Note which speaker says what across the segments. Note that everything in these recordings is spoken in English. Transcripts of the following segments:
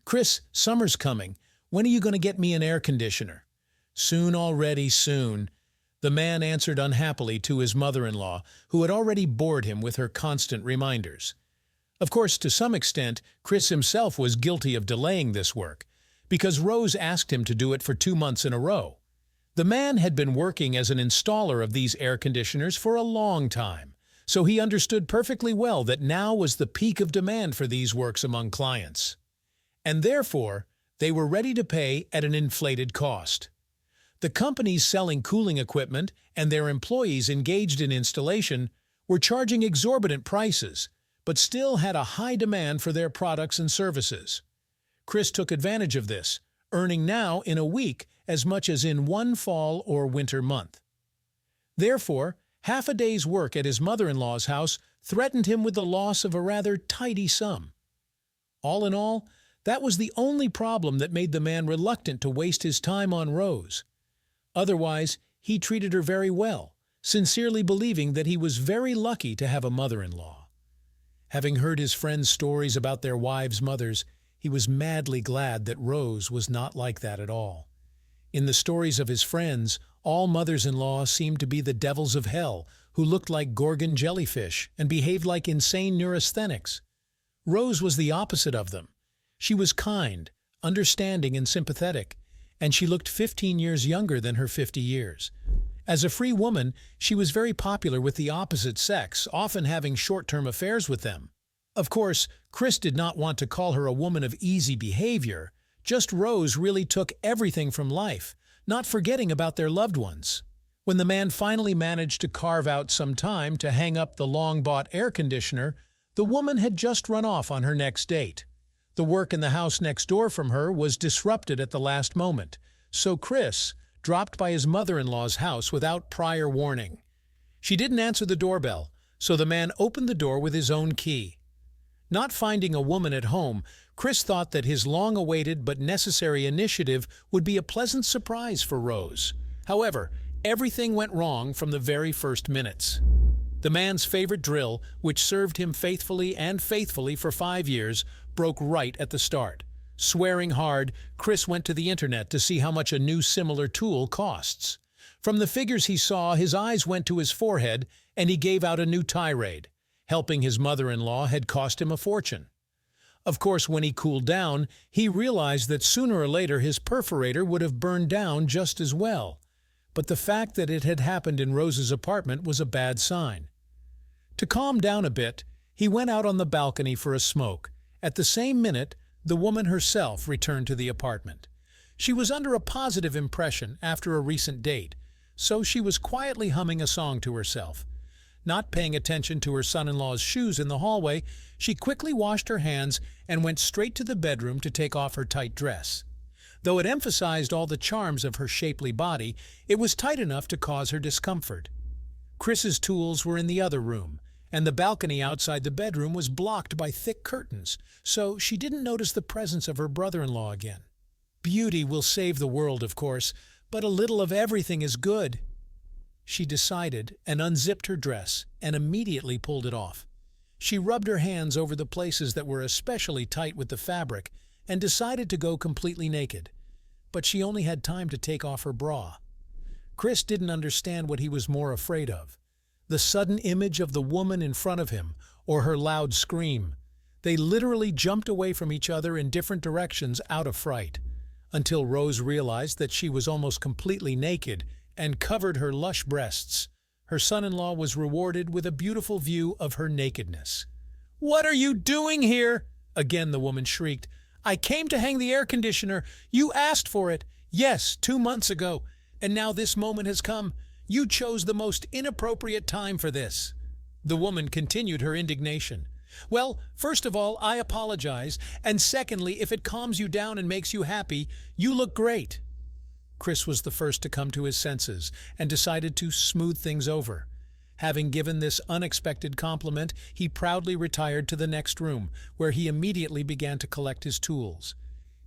Speaker 1: "Chris, summer's coming. When are you going to get me an air conditioner?" "Soon already, soon." The man answered unhappily to his mother-in-law, who had already bored him with her constant reminders. Of course, to some extent, Chris himself was guilty of delaying this work, because Rose asked him to do it for 2 months in a row. The man had been working as an installer of these air conditioners for a long time, so he understood perfectly well that now was the peak of demand for these works among clients. And therefore, they were ready to pay at an inflated cost. The companies selling cooling equipment and their employees engaged in installation were charging exorbitant prices, but still had a high demand for their products and services. Chris took advantage of this, earning now in a week as much as in one fall or winter month. Therefore, half a day's work at his mother-in-law's house threatened him with the loss of a rather tidy sum. All in all, that was the only problem that made the man reluctant to waste his time on Rose. Otherwise, he treated her very well, sincerely believing that he was very lucky to have a mother-in-law. Having heard his friends' stories about their wives' mothers, he was madly glad that Rose was not like that at all. In the stories of his friends, all mothers-in-law seemed to be the devils of hell, who looked like Gorgon jellyfish and behaved like insane neurasthenics. Rose was the opposite of them. She was kind, understanding, and sympathetic, and she looked 15 years younger than her 50 years. As a free woman, she was very popular with the opposite sex, often having short-term affairs with them. Of course, Chris did not want to call her a woman of easy behavior, just Rose really took everything from life, not forgetting about their loved ones. When the man finally managed to carve out some time to hang up the long-bought air conditioner, the woman had just run off on her next date. The work in the house next door from her was disrupted at the last moment, so Chris dropped by his mother-in-law's house without prior warning. She didn't answer the doorbell, so the man opened the door with his own key. Not finding a woman at home, Chris thought that his long-awaited but necessary initiative would be a pleasant surprise for Rose. However, everything went wrong from the very first minutes. The man's favorite drill, which served him faithfully for 5 years, broke right at the start. Swearing hard, Chris went to the internet to see how much a new similar tool costs. From the figures he saw, his eyes went to his forehead, and he gave out a new tirade. Helping his mother-in-law had cost him a fortune. Of course, when he cooled down, he realized that sooner or later his perforator would have burned down just as well. But the fact that it had happened in Rose's apartment was a bad sign. To calm down a bit, he went out on the balcony for a smoke. At the same minute, the woman herself returned to the apartment. She was under a positive impression after a recent date, so she was quietly humming a song to herself. Not paying attention to her son-in-law's shoes in the hallway, she quickly washed her hands and went straight to the bedroom to take off her tight dress. Though it emphasized all the charms of her shapely body, it was tight enough to cause her discomfort. Chris's tools were in the other room, and the balcony outside the bedroom was blocked by thick curtains, so she didn't notice the presence of her brother-in-law again. Beauty will save the world, of course, but a little of everything is good, she decided, and unzipped her dress and immediately pulled it off. She rubbed her hands over the places that were especially tight with the fabric and decided to go completely naked. But she only had time to take off her bra. Chris didn't understand what he was more afraid of: the sudden image of the woman in front of him, or her loud scream. They literally jumped away from each other in different directions out of fright, until Rose realized that she was almost completely naked and covered her lush breasts. Her son-in-law was rewarded with a beautiful view of her nakedness. "What are you doing here?" again the woman shrieked. "I came to hang the air conditioner. You asked for it. Yes, 2 months ago. And now this moment has come. You chose the most inappropriate time for this." The woman continued her indignation. "Well, first of all, I apologize, and secondly, if it calms you down and makes you happy, you look great." Chris was the first to come to his senses and decided to smooth things over. Having given this unexpected compliment, he proudly retired to the next room, where he immediately began to collect his tools.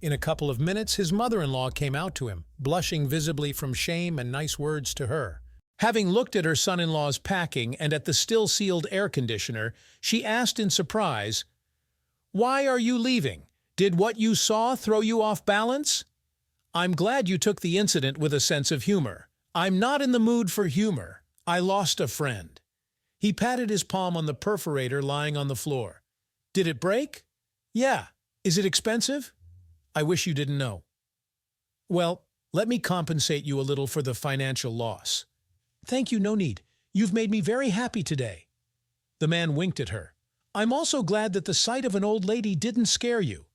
Speaker 1: In a couple of minutes, his mother-in-law came out to him, blushing visibly from shame and nice words to her. Having looked at her son-in-law's packing and at the still-sealed air conditioner, she asked in surprise, "Why are you leaving? Did what you saw throw you off balance? I'm glad you took the incident with a sense of humor. I'm not in the mood for humor. I lost a friend. He patted his palm on the perforator lying on the floor. Did it break? Yeah. Is it expensive? I wish you didn't know. Well, let me compensate you a little for the financial loss. Thank you, no need. You've made me very happy today. The man winked at her. I'm also glad that the sight of an old lady didn't scare you.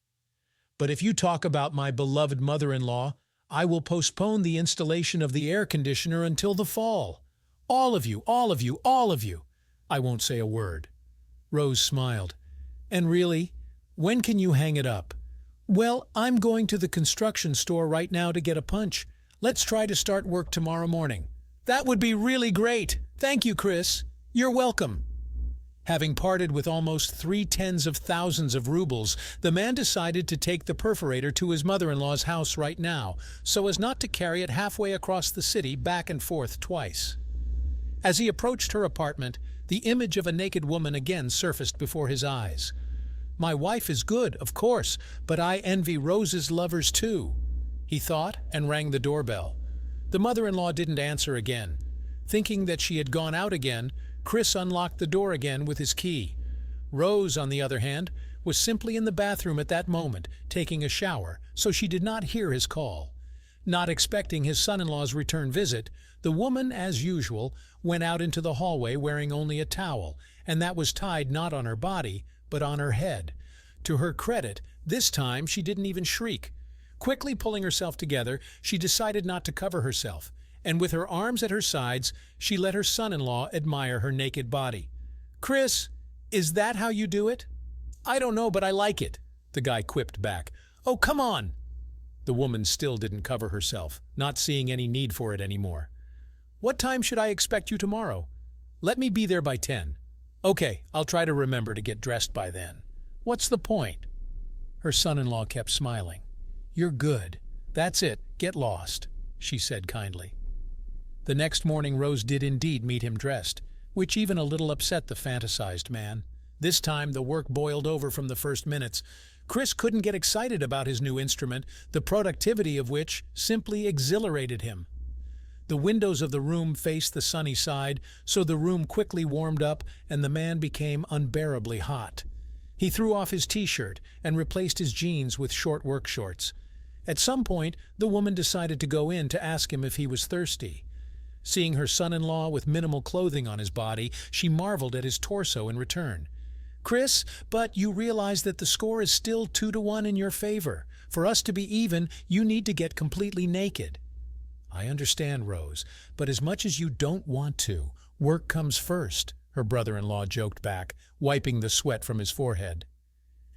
Speaker 1: But if you talk about my beloved mother-in-law, I will postpone the installation of the air conditioner until the fall. All of you, all of you, all of you. I won't say a word. Rose smiled. And really, when can you hang it up? Well, I'm going to the construction store right now to get a punch. Let's try to start work tomorrow morning. That would be really great. Thank you, Chris. You're welcome. Having parted with almost 3/10,000 of rubles, the man decided to take the perforator to his mother-in-law's house right now, so as not to carry it halfway across the city back and forth twice. As he approached her apartment, the image of a naked woman again surfaced before his eyes. My wife is good, of course, but I envy Rose's lovers too, he thought, and rang the doorbell. The mother-in-law didn't answer again. Thinking that she had gone out again, Chris unlocked the door again with his key. Rose, on the other hand, was simply in the bathroom at that moment, taking a shower, so she did not hear his call. Not expecting his son-in-law's return visit, the woman, as usual, went out into the hallway wearing only a towel, and that was tied not on her body, but on her head. To her credit, this time she didn't even shriek. Quickly pulling herself together, she decided not to cover herself, and with her arms at her sides, she let her son-in-law admire her naked body. Chris, is that how you do it? I don't know, but I like it, the guy quipped back. Oh, come on. The woman still didn't cover herself, not seeing any need for it anymore. What time should I expect you tomorrow? Let me be there by 10. Okay, I'll try to remember to get dressed by then. What's the point? Her son-in-law kept smiling. You're good. That's it. Get lost, she said kindly. The next morning Rose did indeed meet him dressed, which even a little upset the fantasized man. This time the work boiled over from the first minutes. Chris couldn't get excited about his new instrument, the productivity of which simply exhilarated him. The windows of the room faced the sunny side, so the room quickly warmed up and the man became unbearably hot. He threw off his t-shirt and replaced his jeans with short work shorts. At some point, the woman decided to go in to ask him if he was thirsty. Seeing her son-in-law with minimal clothing on his body, she marveled at his torso in return. Chris, but you realize that the score is still 2-1 in your favor. For us to be even, you need to get completely naked. I understand, Rose, but as much as you don't want to, work comes first, her brother-in-law joked back, wiping the sweat from his forehead.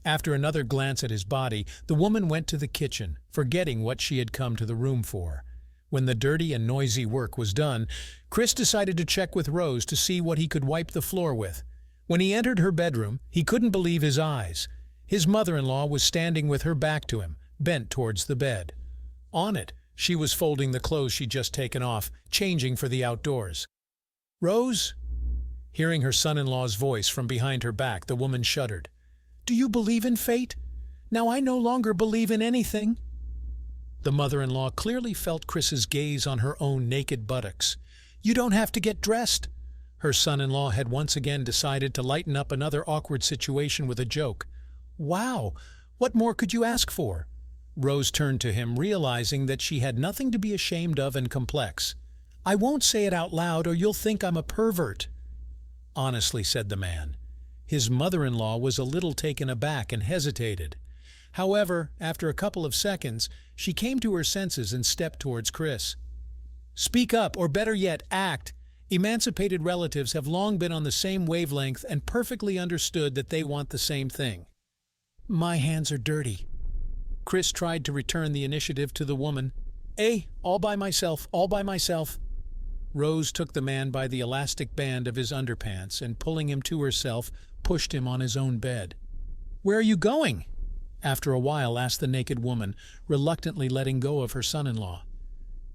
Speaker 1: After another glance at his body, the woman went to the kitchen, forgetting what she had come to the room for. When the dirty and noisy work was done, Chris decided to check with Rose to see what he could wipe the floor with. When he entered her bedroom, he couldn't believe his eyes. His mother-in-law was standing with her back to him, bent towards the bed. On it, she was folding the clothes she'd just taken off, changing for the outdoors. Rose? Hearing her son-in-law's voice from behind her back, the woman shuddered. Do you believe in fate? Now I no longer believe in anything. The mother-in-law clearly felt Chris's gaze on her own naked buttocks. You don't have to get dressed. Her son-in-law had once again decided to lighten up another awkward situation with a joke. Wow, what more could you ask for? Rose turned to him, realizing that she had nothing to be ashamed of and complex. I won't say it out loud or you'll think I'm a pervert. Honestly, said the man. His mother-in-law was a little taken aback and hesitated. However, after a couple of seconds, she came to her senses and stepped towards Chris. Speak up, or better yet, act. Emancipated relatives have long been on the same wavelength and perfectly understood that they want the same thing. My hands are dirty. Chris tried to return the initiative to the woman. All by myself, all by myself. Rose took the man by the elastic band of his underpants and, pulling him to herself, pushed him on his own bed. Where are you going? After a while asked the naked woman, reluctantly letting go of her son-in-law.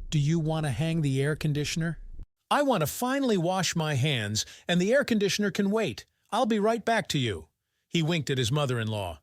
Speaker 1: Do you want to hang the air conditioner? I want to finally wash my hands, and the air conditioner can wait. I'll be right back to you. He winked at his mother-in-law.